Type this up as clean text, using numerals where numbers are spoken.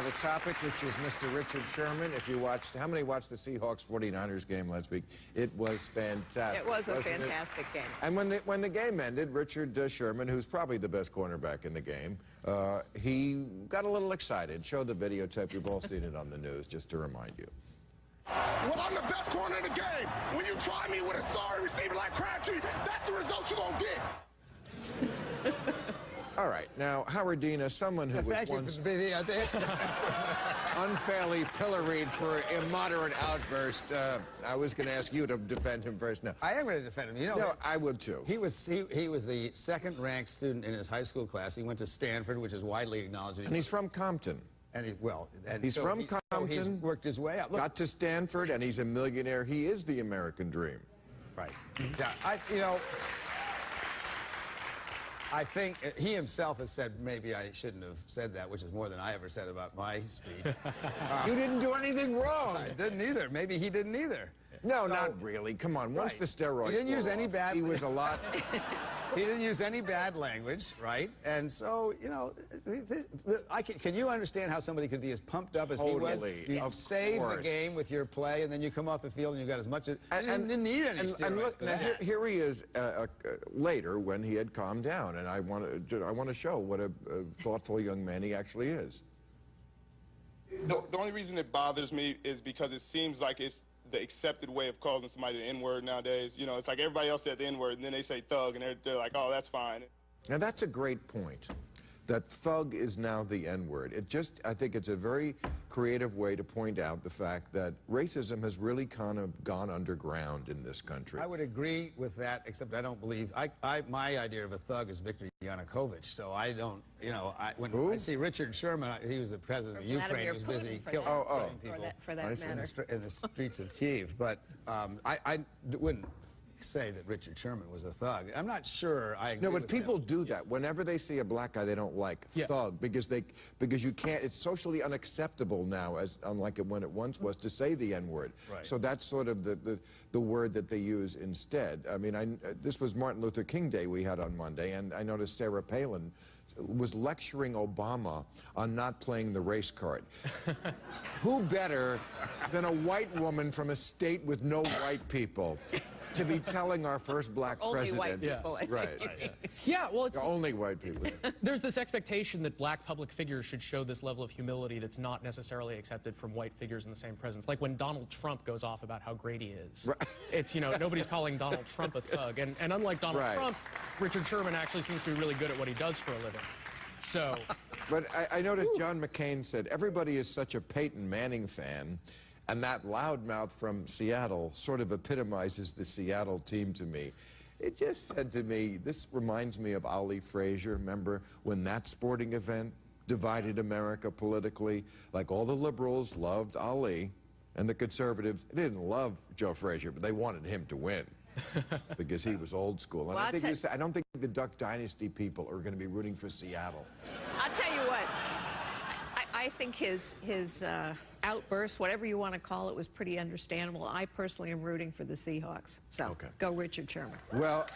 the topic, which is Mr. Richard Sherman. If you watched, how many watched the Seahawks-49ers game last week? It was fantastic. It was a fantastic game. And when the game ended, Richard Sherman, who's probably the best cornerback in the game, he got a little excited. Show the videotape. You've all seen it on the news, just to remind you. Well, I'm the best corner in the game. When you try me with a sorry receiver like Crabtree, that's the result you're going to get. All right. Now, Howard Dean, as someone who was once unfairly pilloried for immoderate outburst, I was going to ask you to defend him first. No. I am going to defend him. You know, no, I would too. He was the second-ranked student in his high school class. He went to Stanford, which is widely acknowledged. And he's from Compton. And he's from Compton. So he's worked his way up. Look, got to Stanford, and he's a millionaire. He is the American dream. Right. Yeah. I think he himself has said maybe I shouldn't have said that, which is more than I ever said about my speech. You didn't do anything wrong. I didn't either. Maybe he didn't either. No, so, not really. Come on. Once the steroids. He didn't use any bad. He was a lot. He didn't use any bad language, right? And so, you know, can you understand how somebody could be as pumped up as he was? You saved the game with your play, and then you come off the field and you got as much as. And didn't need any steroids. And look, now here he is later when he had calmed down, and I want to show what a thoughtful young man he actually is. The only reason it bothers me is because it seems like it's the accepted way of calling somebody the N-word nowadays. You know, it's like everybody else said the N-word, and then they say thug, and they're like, oh, that's fine. Now, that's a great point, that thug is now the N-word. I think it's a very creative way to point out the fact that racism has really kind of gone underground in this country. I would agree with that, except I don't believe, my idea of a thug is Viktor Yanukovych, so I don't, you know, when I see Richard Sherman, he was the president of Ukraine, he was busy killing people for that matter. In the streets of Kyiv, but I wouldn't say that Richard Sherman was a thug. I'm not sure I agree. No, but people do that. Whenever they see a black guy they don't like, thug, because you can't, it's socially unacceptable now, as unlike when it once was, to say the N-word. Right. So that's sort of the word that they use instead. I mean, this was Martin Luther King Day we had on Monday, and I noticed Sarah Palin was lecturing Obama on not playing the race card. Who better than a white woman from a state with no white people to be telling our first black president? Only white people, I think. Right. Yeah, well, it's... Only white people. There's this expectation that black public figures should show this level of humility that's not necessarily accepted from white figures in the same presence. Like when Donald Trump goes off about how great he is. Right. It's, you know, nobody's calling Donald Trump a thug. And unlike Donald Trump, Richard Sherman actually seems to be really good at what he does for a living. So... But I noticed John McCain said, everybody is such a Peyton Manning fan, and that loudmouth from Seattle sort of epitomizes the Seattle team to me. It just said to me, this reminds me of Ali Frazier. Remember when that sporting event divided America politically? Like all the liberals loved Ali, and the conservatives didn't love Joe Frazier, but they wanted him to win. Because he was old school. And Well, I don't think the Duck Dynasty people are going to be rooting for Seattle. I'll tell you what, I think his outburst, whatever you want to call it, was pretty understandable. I personally am rooting for the Seahawks. So go Richard Sherman. Well,